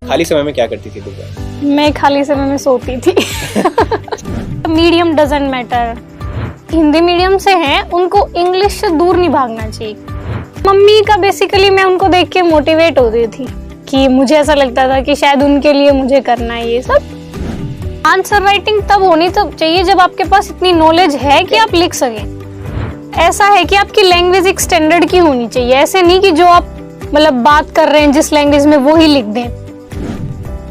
खाली समय में क्या करती थी दिव्या? मैं खाली समय में सोती थी। Medium doesn't matter. Hindi medium से हैं, उनको इंग्लिश से दूर नहीं भागना चाहिए। मम्मी का बेसिकली मैं उनको देख के मोटिवेट होती थी कि मुझे ऐसा लगता था कि शायद उनके लिए मुझे करना है ये सब। आंसर राइटिंग तब होनी तो चाहिए जब आपके पास इतनी नॉलेज है कि आप लिख सकें। ऐसा है कि आपकी लैंग्वेज एक स्टैंडर्ड की होनी चाहिए, ऐसे नहीं कि जो आप मतलब बात कर रहे हैं जिस लैंग्वेज में वो ही लिख दें।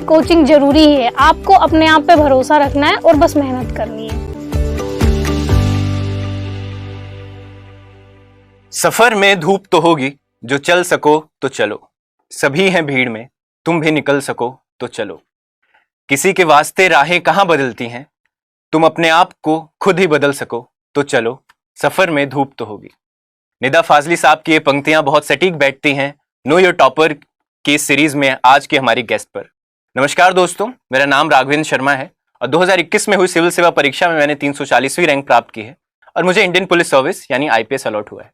कोचिंग जरूरी है, आपको अपने आप पे भरोसा रखना है और बस मेहनत करनी है। सफर में धूप तो होगी, जो चल सको तो चलो। सभी हैं भीड़ में, तुम भी निकल सको तो चलो। किसी के वास्ते राहें कहाँ बदलती हैं, तुम अपने आप को खुद ही बदल सको तो चलो। सफर में धूप तो होगी। निदा फाजली साहब की ये पंक्तियां बहुत सटीक बैठती हैं नो योर टॉपर की इस सीरीज में आज की हमारी गेस्ट पर। नमस्कार दोस्तों, मेरा नाम राघवेंद्र शर्मा है और 2021 में हुई सिविल सेवा परीक्षा में मैंने 340वीं रैंक प्राप्त की है और मुझे इंडियन पुलिस सर्विस यानी आईपीएस अलॉट हुआ है।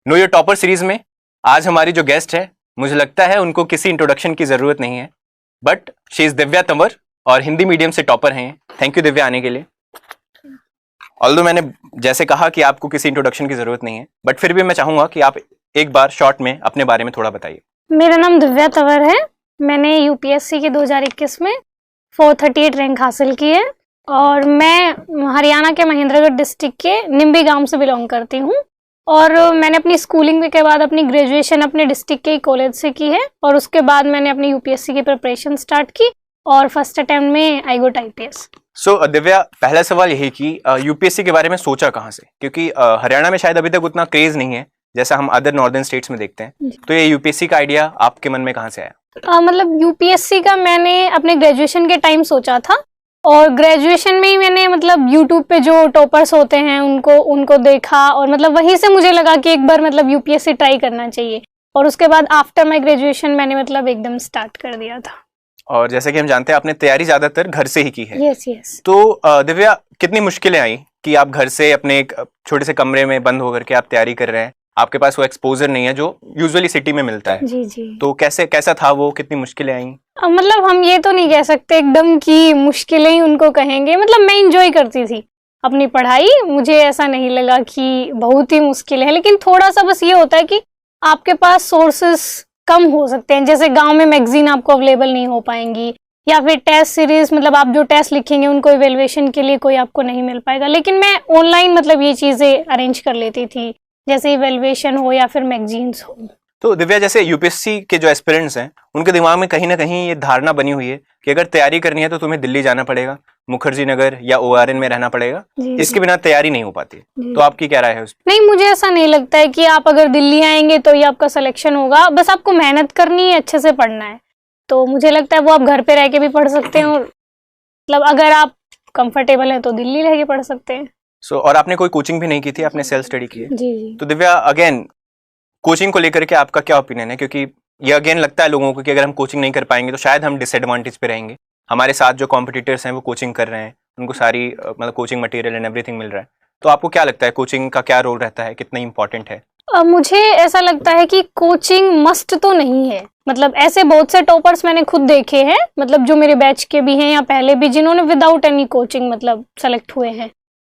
नो योर टॉपर सीरीज में आज हमारी जो गेस्ट है, मुझे लगता है उनको किसी इंट्रोडक्शन की जरूरत नहीं है, but she is Divya Tanwar और हिंदी मीडियम से टॉपर हैं। थैंक यू दिव्या आने के लिए। ऑल्दो मैंने जैसे कहा कि आपको किसी इंट्रोडक्शन की जरूरत नहीं है, बट फिर भी मैं चाहूंगा कि आप एक बार शॉर्ट में अपने बारे में थोड़ा बताइए। मेरा नाम दिव्या तंवर है। मैंने यूपीएससी के 2021 में 438 रैंक हासिल की है और मैं हरियाणा के महेंद्रगढ़ डिस्ट्रिक्ट के निम्बी गांव से बिलोंग करती हूँ। और मैंने अपनी स्कूलिंग के बाद अपनी ग्रेजुएशन अपने डिस्ट्रिक्ट के कॉलेज से की है और उसके बाद मैंने अपनी यूपीएससी की प्रिपरेशन स्टार्ट की और फर्स्ट अटेम्प्ट में आई गोट आईपीएस। सो दिव्या, पहला सवाल यही कि यूपीएससी के बारे में सोचा कहाँ से, क्योंकि हरियाणा में शायद अभी तक उतना क्रेज नहीं है जैसा हम अदर नॉर्दर्न स्टेट्स में देखते हैं, तो ये यूपीएससी का आइडिया आपके मन में कहाँ से आया? मतलब यूपीएससी का मैंने अपने ग्रेजुएशन के टाइम सोचा था और ग्रेजुएशन में ही मैंने मतलब यूट्यूब पे जो टॉपर्स होते हैं उनको देखा और मतलब वहीं से मुझे लगा कि एक बार मतलब यूपीएससी ट्राई करना चाहिए और उसके बाद आफ्टर माय ग्रेजुएशन मैंने मतलब एकदम स्टार्ट कर दिया था। और जैसे कि हम जानते हैं आपने तैयारी ज्यादातर घर से ही की है। यस। तो दिव्या, कितनी मुश्किलें आई कि आप घर से अपने एक छोटे से कमरे में बंद होकर के आप तैयारी कर रहे हैं, आपके पास वो एक्सपोजर नहीं है जो यूजुअली सिटी में मिलता है। जी। तो कैसा था वो, कितनी मुश्किलें आई? मतलब हम ये तो नहीं कह सकते एकदम कि मुश्किलें ही उनको कहेंगे, मतलब मैं इंजॉय करती थी अपनी पढ़ाई। मुझे ऐसा नहीं लगा कि बहुत ही मुश्किल है, लेकिन थोड़ा सा बस ये होता है कि आपके पास सोर्सेस कम हो सकते हैं। जैसे गांव में मैगजीन आपको अवेलेबल नहीं हो पाएंगी या फिर टेस्ट सीरीज, मतलब आप जो टेस्ट लिखेंगे उनको इवेल्युएशन के लिए कोई आपको नहीं मिल पाएगा। लेकिन मैं ऑनलाइन मतलब ये चीजें अरेंज कर लेती थी, जैसे इवेल्युएशन हो या फिर मैगजीन्स हो। तो दिव्या, जैसे यूपीएससी के जो एस्पिरेंट्स हैं उनके दिमाग में कहीं ना कहीं ये धारणा बनी हुई है कि अगर तैयारी करनी है तो तुम्हें दिल्ली जाना पड़ेगा, मुखर्जी नगर या ओआरएन में रहना पड़ेगा, इसके बिना तैयारी नहीं हो पाती। तो आपकी क्या राय है उस पर? नहीं, मुझे ऐसा नहीं लगता है कि आप अगर दिल्ली आएंगे तो ये आपका सिलेक्शन होगा। बस आपको मेहनत करनी है, अच्छे से पढ़ना है। तो मुझे लगता है वो आप घर पे रह के भी पढ़ सकते हैं और मतलब अगर आप कंफर्टेबल हैं तो दिल्ली रह के पढ़ सकते हैं। और आपने कोई कोचिंग भी नहीं की थी, आपने सेल्फ स्टडी की है? जी। तो दिव्या, अगेन कोचिंग को लेकर के आपका क्या ओपिनियन है? क्योंकि ये अगेन लगता है लोगों को कि अगर हम कोचिंग नहीं कर पाएंगे तो शायद हम डिसएडवांटेज पे रहेंगे। हमारे साथ जो कॉम्पिटिटर्स हैं वो कोचिंग कर रहे हैं, उनको सारी मतलब कोचिंग मटेरियल एंड एवरीथिंग मिल रहा है। तो आपको क्या लगता है कोचिंग का क्या रोल रहता है, कितना इंपॉर्टेंट है? मुझे ऐसा लगता है कि कोचिंग मस्ट तो नहीं है। मतलब ऐसे बहुत से टॉपर्स मैंने खुद देखे हैं, मतलब जो मेरे बैच के भी हैं या पहले भी, जिन्होंने विदाउट एनी कोचिंग मतलब सेलेक्ट हुए हैं।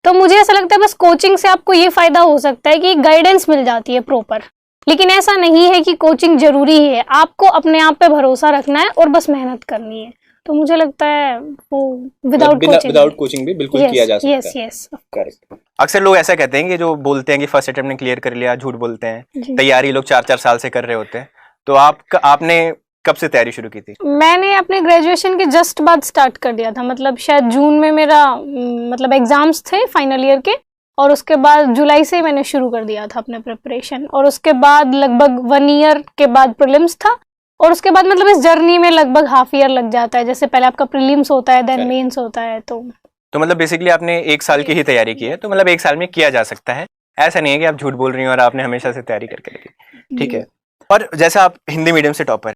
तो मुझे ऐसा लगता है बस कोचिंग से आपको ये फायदा हो सकता है कि गाइडेंस मिल जाती है प्रॉपर, लेकिन ऐसा नहीं है कि कोचिंग जरूरी है। आपको अपने आप पे भरोसा रखना है और बस मेहनत करनी है। तो मुझे लगता है वो विदाउट कोचिंग भी बिल्कुल किया जा सकता है। यस। करेक्ट। अक्सर लोग ऐसा कहते हैं कि जो बोलते हैं कि फर्स्ट अटेम्प्ट में क्लियर कर लिया, झूठ बोलते हैं। तैयारी लोग 4-4 साल से कर रहे होते हैं। तो आपने कब से तैयारी शुरू की थी? मैंने अपने ग्रेजुएशन के जस्ट बाद स्टार्ट कर दिया था। मतलब शायद जून में मेरा मतलब एग्जाम्स थे फाइनल ईयर के और उसके बाद जुलाई से मैंने शुरू कर दिया था अपने प्रिपरेशन और उसके बाद लगभग 1 ईयर के बाद प्रीलिम्स था और उसके बाद मतलब इस जर्नी में लगभग हाफ ईयर लग जाता है। जैसे पहले आपका प्रीलिम्स होता है, देन मेंस होता है। तो मतलब बेसिकली आपने 1 साल की ही तैयारी की है, तो मतलब 1 साल में किया जा सकता है। ऐसा नहीं है कि आप झूठ बोल रही हैं और आपने हमेशा से तैयारी करके रखी। ठीक है। और जैसा आप हिंदी मीडियम से टॉपर